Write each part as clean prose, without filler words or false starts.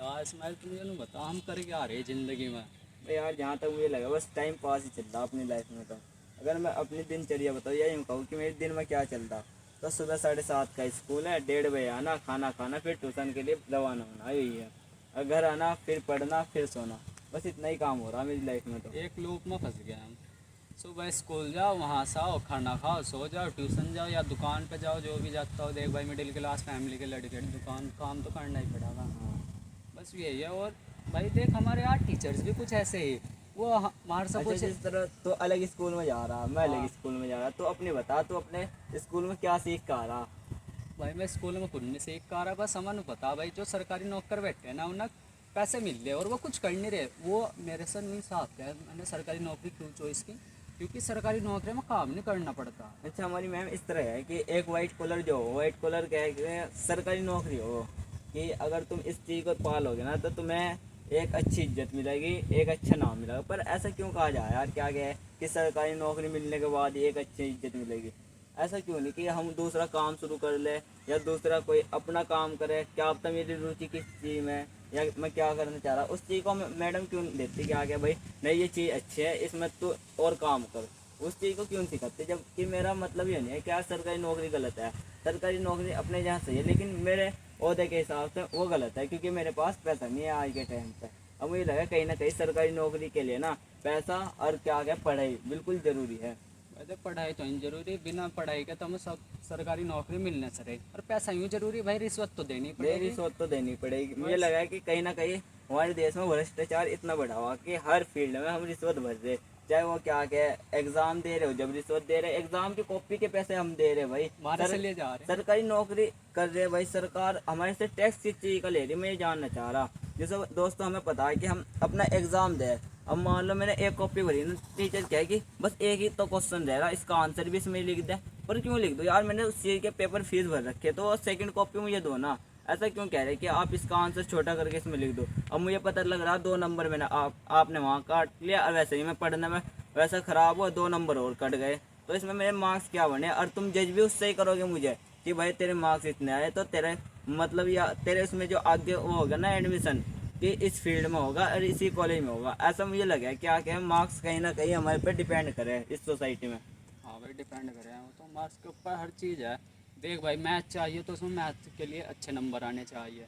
यार इस्माइल, तुम ये बताओ हम कर क्या रहे जिंदगी में। भाई यार जहाँ तक मुझे लगा बस टाइम पास ही चल रहा अपनी लाइफ में। तो अगर मैं अपनी दिनचर्या बताऊँ या यूँ कहूँ कि मेरे दिन में क्या चलता, तो सुबह 7:30 का स्कूल है, 1:30 बजे आना, खाना खाना, फिर ट्यूशन के लिए रवाना होना, यही है। और घर आना, फिर पढ़ना, फिर सोना, बस इतना ही काम हो रहा है मेरी लाइफ में। तो एक लूप में फंस गए हम। सुबह स्कूल जाओ, वहाँ से आओ, खाना खाओ, सो जाओ, ट्यूशन जाओ या दुकान पे जाओ, जो भी जाता हो। देख भाई, मिडिल क्लास फैमिली के लड़के दुकान काम तो करना ही पड़ेगा। हाँ, बस यही है। और भाई देख, हमारे यहाँ टीचर्स भी कुछ ऐसे ही, वो हमारे से अच्छा कुछ। जिस तरह तो अलग स्कूल में जा रहा, मैं अलग हाँ स्कूल में जा रहा, तो अपनी बता, तो अपने स्कूल में क्या सीख कर आ रहा। भाई, मैं स्कूल में कुछ नहीं सीख पा रहा। बस हमें पता भाई, जो सरकारी नौकर बैठे हैं ना, उन्हें पैसे मिल रहे और वो कुछ कर नहीं रहे। वो मेरे से नहीं साफ है, मैंने सरकारी नौकरी क्यों चॉइस की, क्योंकि सरकारी नौकरी में काम नहीं करना पड़ता। अच्छा हमारी मैम इस तरह है कि एक वाइट कॉलर जो हो, वाइट कॉलर क्या है कि सरकारी नौकरी हो, कि अगर तुम इस चीज़ को पालोगे ना तो तुम्हें एक अच्छी इज्जत मिलेगी, एक अच्छा नाम मिलेगा। पर ऐसा क्यों कहा जाए यार, क्या क्या है कि सरकारी नौकरी मिलने के बाद ही एक अच्छी इज्जत मिलेगी। ऐसा क्यों नहीं कि हम दूसरा काम शुरू कर ले, या दूसरा कोई अपना काम करे। क्या पता मेरी रुचि किस चीज़ में, या मैं क्या करना चाह रहा, उस चीज़ को मैडम क्यों नहीं देती कि आगे भाई नहीं ये चीज़ अच्छी है, इसमें तो और काम कर। उस चीज़ को क्यों नहीं सिखाते, जबकि मेरा मतलब ये नहीं है क्या सरकारी नौकरी गलत है। सरकारी नौकरी अपने जहाँ सही है, लेकिन मेरे ओहदे के हिसाब से वो गलत है, क्योंकि मेरे पास पैसा नहीं है आज के टाइम पे। अब मुझे लगा कहीं ना कहीं सरकारी नौकरी के लिए ना पैसा और क्या क्या पढ़ाई बिल्कुल ज़रूरी है। वैसे पढ़ाई तो नहीं जरूरी, बिना पढ़ाई के तो हमें सब सरकारी नौकरी मिलने से रहे। और पैसा यूँ जरूरी भाई, रिश्वत तो देनी मेरी पड़ेगी। सोच तो देनी पड़ेगी। मुझे बस। लगा है कि कहीं ना कहीं हमारे देश में भ्रष्टाचार इतना बढ़ा हुआ कि हर फील्ड में हम रिश्वत भर रहे। चाहे वो क्या क्या एग्जाम दे रहे हो, जब रिश्वत दे रहे, एग्जाम की कॉपी के पैसे हम दे रहे भाई। हमारे से ले जा रहे हैं। सरकारी नौकरी कर रहे भाई, सरकार हमारे से टैक्स किस चीज़ का ले रही है, मैं ये जानना चाह रहा। जैसे दोस्तों हमें पता है कि हम अपना एग्जाम दे, अब मान लो मैंने एक कॉपी भरी ना, टीचर क्या है कि बस एक ही तो क्वेश्चन रहेगा, इसका आंसर भी इसमें लिख दे। पर क्यों लिख दो यार, मैंने उस चीज़ के पेपर फीस भर रखे, तो सेकंड कॉपी मुझे दो ना। ऐसा क्यों कह रहे कि आप इसका आंसर छोटा करके इसमें लिख दो। अब मुझे पता लग रहा 2 नंबर मैंने आपने वहाँ काट लिया, और वैसे ही मैं पढ़ने में वैसा ख़राब हुआ, 2 नंबर और कट गए। तो इसमें मेरे मार्क्स क्या बने, और तुम जज भी उससे ही करोगे मुझे कि भाई तेरे मार्क्स इतने आए, तो तेरे मतलब या तेरे उसमें जो आगे वो होगा ना एडमिशन, कि इस फील्ड में होगा और इसी कॉलेज में होगा। ऐसा मुझे लगा क्या कि मार्क्स कहीं ना कहीं हमारे पे डिपेंड करे इस सोसाइटी में। हाँ भाई, डिपेंड करें वो तो मार्क्स के ऊपर हर चीज़ है। देख भाई, मैथ चाहिए तो उसमें मैथ के लिए अच्छे नंबर आने चाहिए।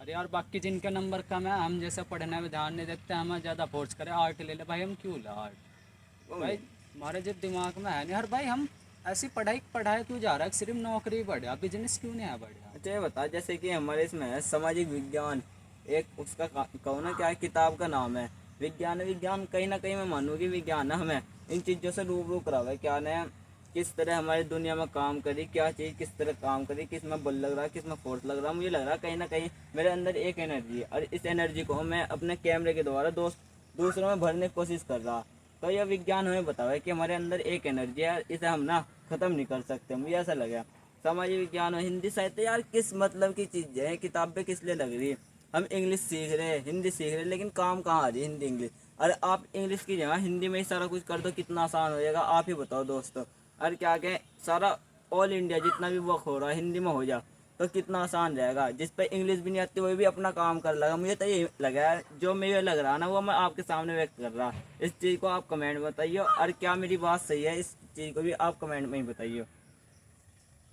अरे यार, बाकी जिनके नंबर कम है, हम जैसे पढ़ने में ध्यान नहीं देते, हमें ज़्यादा फोर्स करें आर्ट ले ले, भाई हम क्यों ले आर्ट। वो भाई हमारे जो दिमाग में है नहीं, हर भाई हम ऐसी पढ़ाई पढ़ाए क्यों जा रहा है, सिर्फ नौकरी बढ़िया, बिजनेस क्यों नहीं है बढ़िया। अच्छा ये बता, जैसे कि हमारे इसमें है सामाजिक विज्ञान, एक उसका कहो ना क्या है, किताब का नाम है विज्ञान। विज्ञान कहीं ना कहीं मैं मानूँ कि विज्ञान ना हमें इन चीज़ों से रूबरू करा हुआ है, क्या ना किस तरह हमारी दुनिया में काम करी, क्या चीज़ किस तरह काम करी, किस में बल लग रहा है, किस में फोर्स लग रहा है। मुझे लग रहा है कहीं ना कहीं मेरे अंदर एक एनर्जी है, और इस एनर्जी को मैं अपने कैमरे के द्वारा दूसरों में भरने की कोशिश कर रहा। तो यह विज्ञान हमें बतावा है कि हमारे अंदर एक एनर्जी है, इसे हम ना ख़त्म नहीं कर सकते। मुझे ऐसा लगा। सामाजिक विज्ञान और हिंदी साहित्य यार किस मतलब की चीज़ है, किताबें किस लिए लग रही है। हम इंग्लिश सीख रहे हैं, हिंदी सीख रहे हैं, लेकिन काम कहाँ आ रही है हिंदी इंग्लिश। अरे आप इंग्लिश की जगह हिंदी में ही सारा कुछ कर दो, कितना आसान हो जाएगा, आप ही बताओ दोस्तों। अरे क्या कहें, सारा ऑल इंडिया जितना भी वर्क हो रहा है हिंदी में हो जा, तो कितना आसान रहेगा। जिस पे इंग्लिश भी नहीं आती वही भी अपना काम कर लगा। मुझे तो ये लगा है, जो मुझे लग रहा है ना वो मैं आपके सामने व्यक्त कर रहा। इस चीज़ को आप कमेंट में बताइए, और क्या मेरी बात सही है इस चीज़ को भी आप कमेंट में ही बताइए।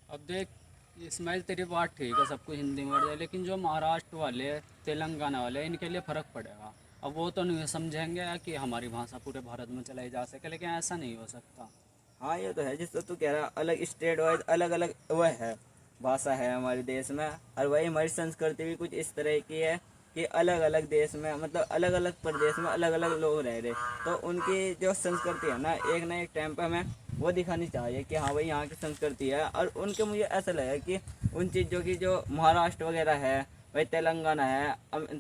अब देख इस्माइल, तेरी बात ठीक है, सब कुछ हिंदी में बढ़ जाए, लेकिन जो महाराष्ट्र वाले, तेलंगाना वाले, इनके लिए फ़र्क पड़ेगा। अब वो तो नहीं समझेंगे कि हमारी भाषा पूरे भारत में चलाई जा सके, लेकिन ऐसा नहीं हो सकता। हाँ ये तो है, जिससे तू कह रहा अलग स्टेट वाइज अलग अलग वह है, भाषा है हमारे देश में। और वही हमारी संस्कृति भी कुछ इस तरह की है कि अलग अलग देश में, मतलब अलग अलग प्रदेश में अलग अलग लोग रह रहे, तो उनकी जो संस्कृति है ना एक टाइम पर हमें वो दिखानी चाहिए कि हाँ भाई यहाँ की संस्कृति है। और उनके मुझे ऐसा लगा कि उन चीज़ों की जो महाराष्ट्र वगैरह है, भाई तेलंगाना है,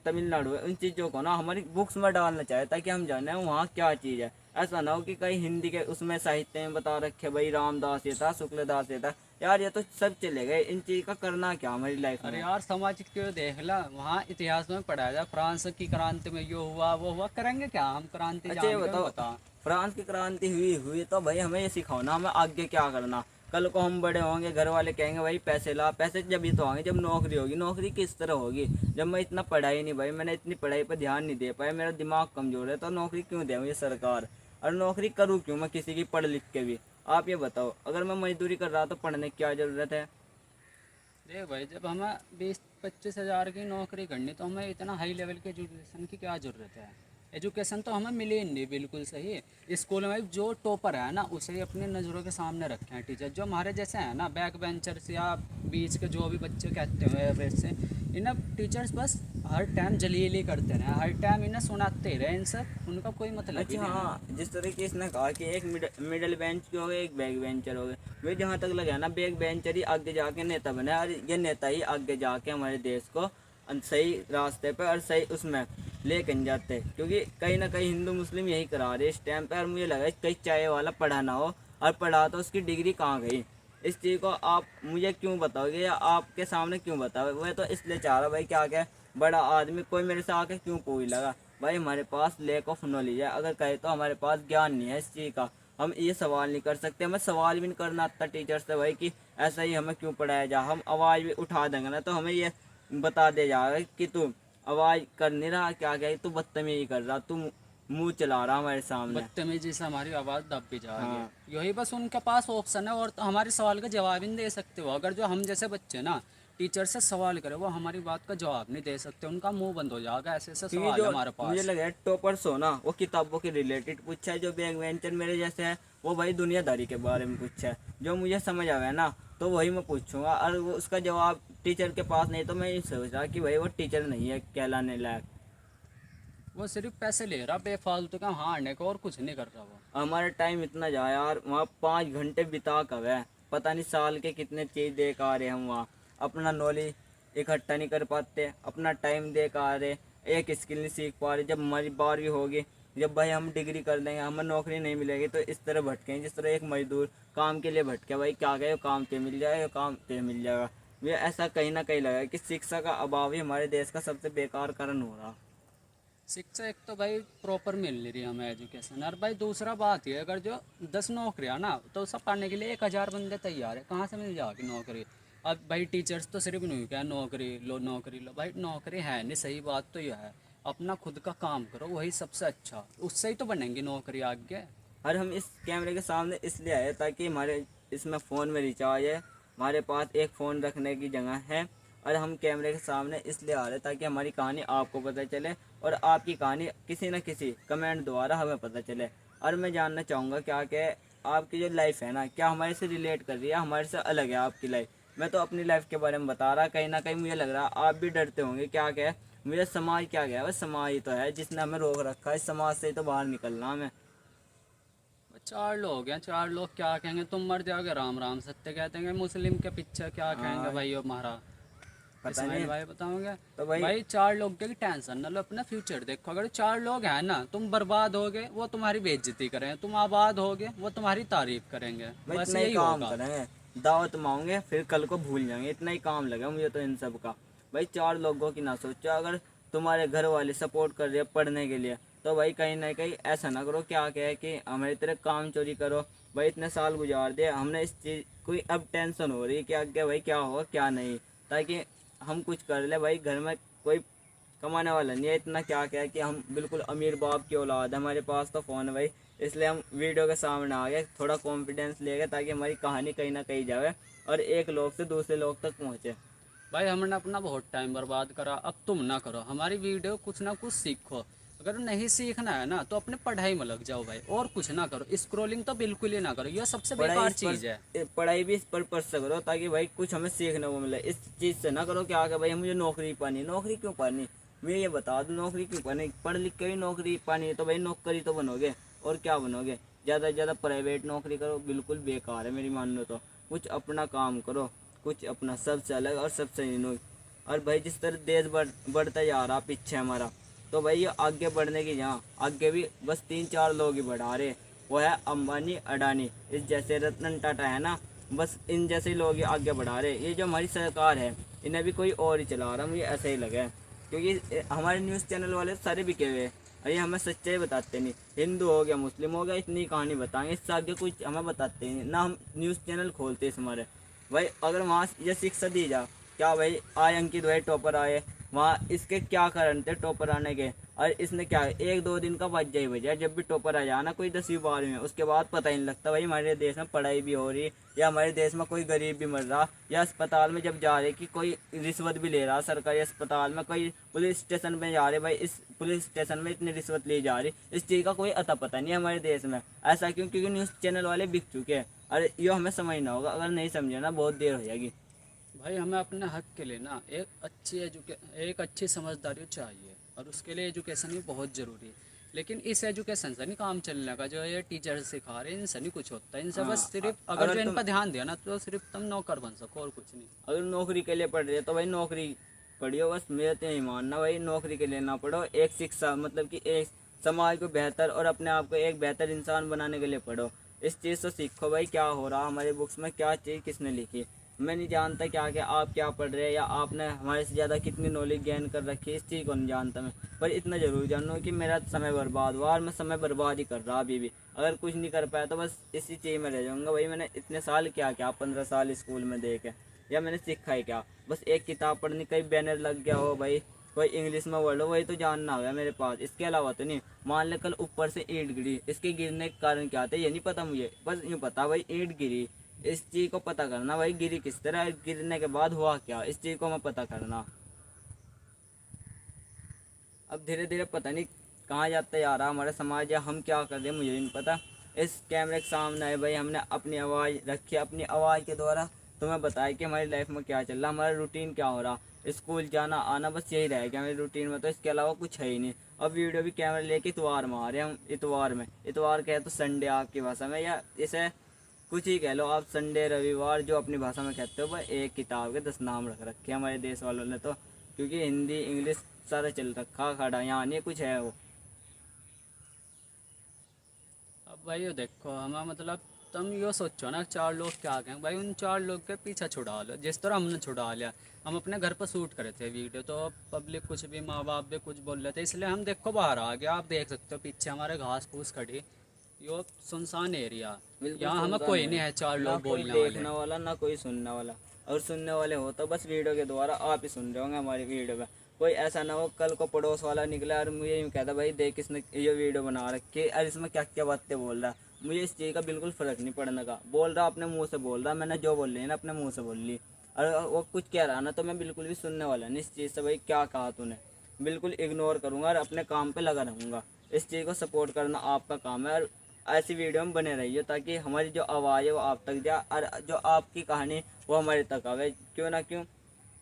तमिलनाडु है, उन चीज़ों को ना हमारी बुक्स में डालना चाहिए, ताकि हम जाने वहाँ क्या चीज़ है। ऐसा ना हो कि कहीं हिंदी के उसमें साहित्य में बता रखे भाई रामदास ये था, शुक्लदास ये था। यार ये तो सब चले गए, इन चीज़ का करना क्या हमारी लाइफ अरे में। यार, सामाजिक क्यों देख ला, वहाँ इतिहास में पढ़ाया जाए, फ्रांस की क्रांति में ये हुआ वो हुआ, करेंगे क्या हम क्रांति अच्छा ये जान के, बताओ, बता। फ्रांस की क्रांति हुई हुई तो भाई हमें ये सिखाओ ना हमें आगे क्या करना। कल को हम बड़े होंगे, घर वाले कहेंगे भाई पैसे ला, पैसे जब ही तो आएंगे जब नौकरी होगी। नौकरी किस तरह होगी जब मैं इतना पढ़ाई नहीं, भाई मैंने इतनी पढ़ाई पर ध्यान नहीं दे पाया, मेरा दिमाग कमज़ोर है, तो नौकरी क्यों दे मुझे सरकार, और नौकरी करूँ क्यों मैं किसी की पढ़ लिख के भी। आप ये बताओ, अगर मैं मजदूरी कर रहा तो पढ़ने की क्या ज़रूरत है। देख भाई, जब हमें 20-25 हज़ार की नौकरी करनी तो हमें इतना हाई लेवल की एजुकेशन की क्या ज़रूरत है। एजुकेशन तो हमें मिली ही नहीं, बिल्कुल सही। स्कूल में जो टॉपर है ना उसे ही अपनी नज़रों के सामने रखे हैं टीचर। जो हमारे जैसे हैं ना बैक बेंचर्स या बीच के जो भी बच्चे कहते हैं एवरेज से, इन्हें टीचर्स बस हर टाइम जलील ही करते रहे, हर टाइम इन्हें सुनाते ही रहे, इनसे उनका कोई मतलब ही अच्छा नहीं है। हाँ, जिस तरीके इसने कहा कि एक मिडल बेंच के हो गए, एक बैक बेंचर हो गए, वे जहाँ तक लगे ना बैक बेंचर ही आगे जाके नेता बने, और ये नेता ही आगे जाके हमारे देश को सही रास्ते पे और सही उसमें लेकर जाते हैं। क्योंकि कहीं ना कहीं हिंदू मुस्लिम यही करा रहे इस टाइम पे। और मुझे लगा कहीं चाय वाला पढ़ा ना हो, और पढ़ा तो उसकी डिग्री कहाँ गई। इस चीज़ को आप मुझे क्यों बताओगे या आपके सामने क्यों बताओगे। वह तो इसलिए चाह रहा भाई क्या क्या बड़ा आदमी कोई मेरे से आके क्यों पूछ लगा। भाई हमारे पास लैक ऑफ नॉलेज है, अगर कहे तो हमारे पास ज्ञान नहीं है इस चीज़ का। हम ये सवाल नहीं कर सकते, हमें सवाल भी नहीं करना आता टीचर से भाई कि ऐसा ही हमें क्यों पढ़ाया जा। हम आवाज़ भी उठा देंगे ना तो हमें ये बता दे जाएगा कि तू आवाज़ कर नहीं रहा, क्या क्या तू बदतमीजी कर रहा, तू मुंह चला रहा हमारे सामने। बदतमीजी से हमारी आवाज़ दब भी जाएगी। हाँ। यही बस उनके पास ऑप्शन है, और तो हमारे सवाल का जवाब ही नहीं दे सकते वो। अगर जो हम जैसे बच्चे ना टीचर से सवाल करें, वो हमारी बात का जवाब नहीं दे सकते, उनका मुंह बंद हो जाएगा। ऐसे ऐसे क्योंकि सवाल जो है हमारे मुझे पास। लगा टॉपर्स हो ना वो किताबों के रिलेटेड पूछा है, जो बैक बेंचर मेरे जैसे है वो भाई दुनियादारी के बारे में पूछा है। जो मुझे समझ आवे ना तो वही मैं पूछूंगा, और वो उसका जवाब टीचर के पास नहीं तो मैं ये सोच रहा कि भाई वो टीचर नहीं है कहलाने लायक। वो सिर्फ पैसे ले रहा बेफालतू का हारने का, और कुछ नहीं कर रहा वो। हमारा टाइम इतना जाया यार, वहाँ 5 घंटे बिता कर है, पता नहीं साल के कितने चीज़ देख आ रहे हम वहाँ। अपना नॉलेज इकट्ठा नहीं कर पाते, अपना टाइम देख आ रहे, एक स्किल नहीं सीख पा रहे। जब हमारी 12वीं होगी, जब भाई हम डिग्री कर देंगे, हमें नौकरी नहीं मिलेगी तो इस तरह भटकेंगे जिस तरह एक मजदूर काम के लिए भटके। भाई क्या गए काम पे मिल जाएगा, काम पे मिल जाएगा। ये ऐसा कहीं ना कहीं लगा है कि शिक्षा का अभाव ही हमारे देश का सबसे बेकार कारण हो रहा। शिक्षा एक तो भाई प्रॉपर मिल नहीं रही हमें एजुकेशन, और भाई दूसरा बात ये, अगर जो 10 नौकरियाँ ना तो सब पाने के लिए 1000 बंदे तैयार है, कहाँ से मिल जाएगी नौकरी। अब भाई टीचर्स तो सिर्फ नहीं क्या नौकरी लो नौकरी लो, भाई नौकरी है नहीं, सही बात तो यह है। अपना खुद का काम करो, वही सबसे अच्छा, उससे ही तो बनेंगी नौकरी आगे। और हम इस कैमरे के सामने इसलिए आए ताकि हमारे इसमें फ़ोन में रिचार्ज है, हमारे पास एक फ़ोन रखने की जगह है, और हम कैमरे के सामने इसलिए आ रहे हैं ताकि हमारी कहानी आपको पता चले और आपकी कहानी किसी न किसी कमेंट द्वारा हमें पता चले। और मैं जानना चाहूँगा क्या कि आपकी जो लाइफ है ना क्या हमारे से रिलेट कर रही है, हमारे से अलग है आपकी लाइफ। मैं तो अपनी लाइफ के बारे में बता रहा, कहीं ना कहीं मुझे लग रहा आप भी डरते होंगे क्या क्या मुझे समाज क्या गया। बस समाज ही तो है जिसने हमें रोक रखा है, इस समाज से ही तो बाहर निकलना हमें। 4 लोग हैं, 4 लोग क्या कहेंगे, तुम मर जाओगे राम राम सत्य कहते हैं, मुस्लिम के पीछे क्या कहेंगे हाँ, भाई हमारा। पता इस्माइल नहीं। भाई बताओगे। तो भाई भाई 4 लोग की टेंशन ना लो, अपना फ्यूचर देखो। अगर 4 लोग हैं ना, तुम बर्बाद होगे वो तुम्हारी बेइज्जती करेंगे, तुम आबाद होगे वो तुम्हारी तारीफ करेंगे, भाई बस इतना ही यही काम होगा। करेंगे, दावत मांगे फिर कल को भूल जाएंगे, इतना ही काम लगा मुझे तो इन सब का। भाई 4 लोगों की ना सोचो, अगर तुम्हारे घर वाले सपोर्ट कर रहे हैं पढ़ने के लिए तो भाई कहीं ना कहीं ऐसा ना करो क्या क्या है कि हमारी तरह काम चोरी करो। भाई इतने साल गुजार दिए हमने इस चीज़ कोई, अब टेंशन हो रही है कि आगे भाई क्या होगा क्या नहीं, ताकि हम कुछ कर ले। भाई घर में कोई कमाने वाला नहीं है, इतना क्या क्या है कि हम बिल्कुल अमीर बाप की औलाद है, हमारे पास तो फ़ोन है भाई, इसलिए हम वीडियो के सामने आ गए, थोड़ा कॉन्फिडेंस ले गए ताकि हमारी कहानी कहीं ना कहीं जाए और एक लोग से दूसरे लोग तक पहुँचे। भाई हमने अपना बहुत टाइम बर्बाद करा, अब तुम ना करो। हमारी वीडियो कुछ ना कुछ सीखो। अगर नहीं सीखना है ना तो अपने पढ़ाई में लग जाओ भाई, और कुछ ना करो। स्क्रोलिंग तो बिल्कुल ही ना करो, यह सबसे पढ़ाई बेकार इस चीज़ है। पढ़ाई भी इस पर्पज से करो ताकि भाई कुछ हमें सीखने को मिले। इस चीज़ से ना करो कि आगे भाई मुझे नौकरी पानी, नौकरी क्यों पानी, मैं ये बता दूँ नौकरी क्यों पानी, पढ़ लिख के भी नौकरी पानी है तो भाई नौकरी तो बनोगे और क्या बनोगे। ज़्यादा से ज़्यादा प्राइवेट नौकरी करो, बिल्कुल बेकार है मेरी मान लो तो। कुछ अपना काम करो, कुछ अपना सबसे अलग और सबसे यूनिक। और भाई जिस तरह देश बढ़ता जा रहा पीछे हमारा, तो भाई ये आगे बढ़ने की जहाँ आगे भी बस 3-4 लोग ही बढ़ा रहे, वो है अंबानी अडानी, इस जैसे रतन टाटा है ना, बस इन जैसे ही लोग ही आगे बढ़ा रहे। ये जो हमारी सरकार है इन्हें भी कोई और ही चला रहा, मुझे ऐसा ही लगा है। क्योंकि हमारे न्यूज़ चैनल वाले सारे बिके हुए हैं, और ये हमें सच्चाई बताते नहीं। हिंदू हो गया, मुस्लिम हो गया, इतनी कहानी बताएंगे, इससे आगे कुछ हमें बताते नहीं ना। हम न्यूज़ चैनल खोलते इस हमारे भाई, अगर वहाँ ये शिक्षा दी जा, क्या भाई आए अंकित भाई टॉपर आए, वहाँ इसके क्या कारण थे टॉपर आने के, और इसने क्या 1-2 दिन का बच जाए बजाय जब भी टॉपर आ जाना कोई 10वीं 12वीं में, उसके बाद पता ही नहीं लगता भाई हमारे देश में पढ़ाई भी हो रही, या हमारे देश में कोई गरीब भी मर रहा, या अस्पताल में जब जा रहे कि कोई रिश्वत भी ले रहा, सरकारी अस्पताल में कोई पुलिस स्टेशन में जा रहे भाई, इस पुलिस स्टेशन में इतनी रिश्वत ली जा रही, इस चीज़ का कोई अता पता नहीं है हमारे देश में। ऐसा क्यों? क्योंकि न्यूज़ चैनल वाले बिक चुके हैं। अरे ये हमें समझना होगा, अगर नहीं समझे ना बहुत देर हो जाएगी। भाई हमें अपने हक के लिए ना एक अच्छी समझदारी चाहिए, और उसके लिए एजुकेशन भी बहुत ज़रूरी है। लेकिन इस एजुकेशन से नहीं काम चलने का, जो ये टीचर सिखा रहे हैं इनसे नहीं कुछ होता है। इनसे हाँ, बस सिर्फ अगर जो इन पर ध्यान दिया ना तो सिर्फ तुम नौकर बन सको और कुछ नहीं। अगर नौकरी के लिए पढ़ रहे हो तो भाई नौकरी पढ़ियो, बस मेरा तो यही मानना भाई, नौकरी के लिए ना पढ़ो, एक शिक्षा मतलब कि एक समाज को बेहतर और अपने आप को एक बेहतर इंसान बनाने के लिए पढ़ो। इस चीज़ से सीखो भाई क्या हो रहा हमारे बुक्स में, क्या चीज़ किसने लिखी। मैं नहीं जानता क्या क्या आप क्या पढ़ रहे हैं, या आपने हमारे से ज़्यादा कितनी नॉलेज गेन कर रखी है, इस चीज़ को नहीं जानता मैं, पर इतना ज़रूर जानूँ कि मेरा समय बर्बाद हुआ और मैं समय बर्बाद ही कर रहा अभी भी। अगर कुछ नहीं कर पाया तो बस इसी चीज़ में रह जाऊँगा भाई, मैंने इतने साल क्या क्या 15 साल स्कूल में देखे, या मैंने सीखा है क्या? बस एक किताब पढ़नी, कहीं बैनर लग गया हो भाई, कोई इंग्लिश में वर्ड हो, वही तो जानना होगा मेरे पास, इसके अलावा तो नहीं। मान ले कल ऊपर से ईंट गिरी, इसके गिरने के कारण क्या था ये नहीं पता मुझे, बस यूँ पता भाई ईंट गिरी, इस चीज़ को पता करना भाई, गिरी किस तरह, गिरने के बाद हुआ क्या, इस चीज़ को मैं पता करना। अब धीरे धीरे पता नहीं कहाँ जाता जा रहा हमारा समाज, या हम क्या कर रहे हैं मुझे नहीं पता। इस कैमरे के सामने है भाई, हमने अपनी आवाज़ रखी, अपनी आवाज़ के द्वारा तुम्हें बताया कि हमारी लाइफ में क्या चल रहा, हमारा रूटीन क्या हो रहा, स्कूल जाना आना, बस यही रह गया मेरे रूटीन में, तो इसके अलावा कुछ है ही नहीं। अब वीडियो भी कैमरा लेके इतवार में आ रहे हैं हम, इतवार में, इतवार कहे तो संडे आपकी भाषा में, या इसे कुछ ही कह लो आप, संडे रविवार जो अपनी भाषा में कहते हो भाई, एक किताब के 10 नाम रख रखे हैं हमारे देश वालों ने तो, क्योंकि हिंदी इंग्लिश सारा चल रखा खड़ा, यहाँ नहीं कुछ है वो। अब भाई ये देखो हमें मतलब तुम यो सोचो ना 4 लोग क्या कहें भाई, उन 4 लोग के पीछे छुड़ा लो जिस तरह हमने छुड़ा लिया। हम अपने घर पर शूट करे थे वीडियो, तो पब्लिक कुछ भी, माँ बाप भी कुछ बोल रहे थे, इसलिए हम देखो बाहर आ गया। आप देख सकते हो पीछे हमारे घास फूस खड़ी, यो सुनसान एरिया, बिल्कुल यहाँ हमें सुनसान कोई है, नहीं है 4 ना लोग कोई बोलने वाले। देखने वाला ना कोई सुनने वाला, और सुनने वाले हो तो बस वीडियो के द्वारा आप ही सुन रहे होंगे हमारी वीडियो में। कोई ऐसा ना हो कल को पड़ोस वाला निकला और मुझे यूँ कहता भाई देख इसने ये वीडियो बना रखी है और इसमें क्या क्या बातें बोल रहा है। मुझे इस चीज़ का बिल्कुल फ़र्क नहीं पड़ने का, बोल रहा अपने मुँह से बोल रहा, मैंने जो बोल ली ना अपने मुँह से बोल ली, और वो कुछ कह रहा ना तो मैं बिल्कुल भी सुनने वाला नहीं इस चीज़ से, भाई क्या कहा तूने, बिल्कुल इग्नोर करूँगा और अपने काम पे लगा रहूँगा। इस चीज़ को सपोर्ट करना आपका काम है, और ऐसी वीडियो में बने रहिए ताकि हमारी जो आवाज़ है वो आप तक जाए, और जो आपकी कहानी वो हमारे तक आवे। क्यों ना क्यों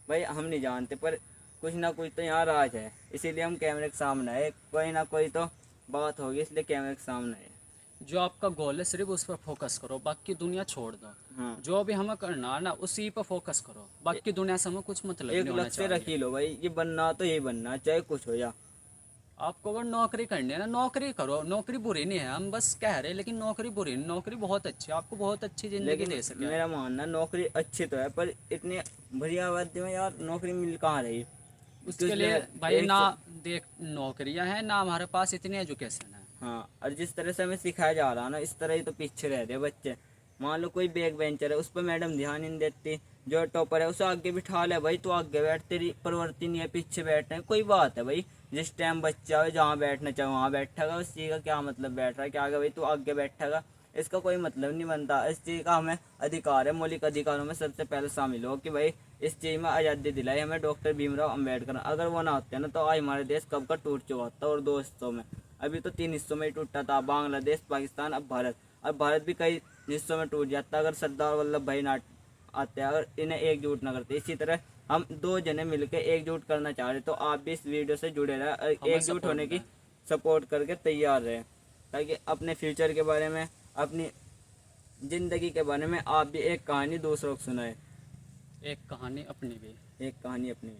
भाई हम नहीं जानते, पर कुछ ना कुछ तो यहाँ राज है, इसीलिए हम कैमरे के सामने आए, कोई ना कोई तो बात होगी इसलिए कैमरे के सामने आए। जो आपका गोल है सिर्फ उस पर फोकस करो, बाकी दुनिया छोड़ दो। हाँ, जो भी हमें करना है ना उसी पर फोकस करो, बाकी दुनिया से हमें कुछ मतलब एक नहीं होना लक्ष्य चाहिए। रख ही लो भाई, ये बनना तो यही बनना चाहे कुछ हो जा। आपको अगर नौकरी करनी है ना नौकरी करो, नौकरी बुरी नहीं है, हम बस कह रहे हैं, लेकिन नौकरी बुरी नहीं, नौकरी बहुत अच्छी है, आपको बहुत अच्छी ज़िंदगी लेकिन दे सके। मेरा मानना नौकरी अच्छी तो है, पर इतनी बढ़िया आबादी में यार नौकरी मिल कहाँ रही। उसके लिए भाई ना देख नौकरियां हैं ना हमारे पास इतनी एजुकेशन है। हाँ, और जिस तरह से हमें सिखाया जा रहा है ना इस तरह ही तो पीछे रह रहे बच्चे। मान लो कोई बैक बेंचर है, उस पर मैडम ध्यान ही नहीं देती, जो टॉपर है उसे आगे बिठा ले भाई, तो आगे बैठ, तेरी प्रवृत्ति नहीं है पीछे बैठने की, कोई बात है भाई, जिस टाइम बच्चा है जहाँ बैठना चाहे वहाँ बैठेगा, उस चीज़ का क्या मतलब बैठ रहा है क्या आगे भाई तू आगे बैठेगा, इसका कोई मतलब नहीं बनता। इस चीज़ का हमें अधिकार है, मौलिक अधिकारों में सबसे पहले शामिल हो कि भाई इस चीज़ में आज़ादी दिलाई हमें डॉक्टर भीमराव अम्बेडकर। अगर वो ना होते ना तो आज हमारे देश कब का टूट चुका होता, और 2 हिस्सों में, अभी तो 3 हिस्सों में ही टूटा था, बांग्लादेश पाकिस्तान अब भारत। अब भारत भी कई हिस्सों में टूट जाता अगर सरदार वल्लभ भाई ना आते, अगर इन्हें एकजुट ना करते। इसी तरह हम 2 जने मिलकर एकजुट करना चाह रहे, तो आप भी इस वीडियो से जुड़े रहे और हमें एकजुट होने की दें। सपोर्ट करके तैयार रहे, ताकि अपने फ्यूचर के बारे में, अपनी ज़िंदगी के बारे में आप भी एक कहानी दूसरों को सुनाए, एक कहानी अपनी भी। एक कहानी अपनी।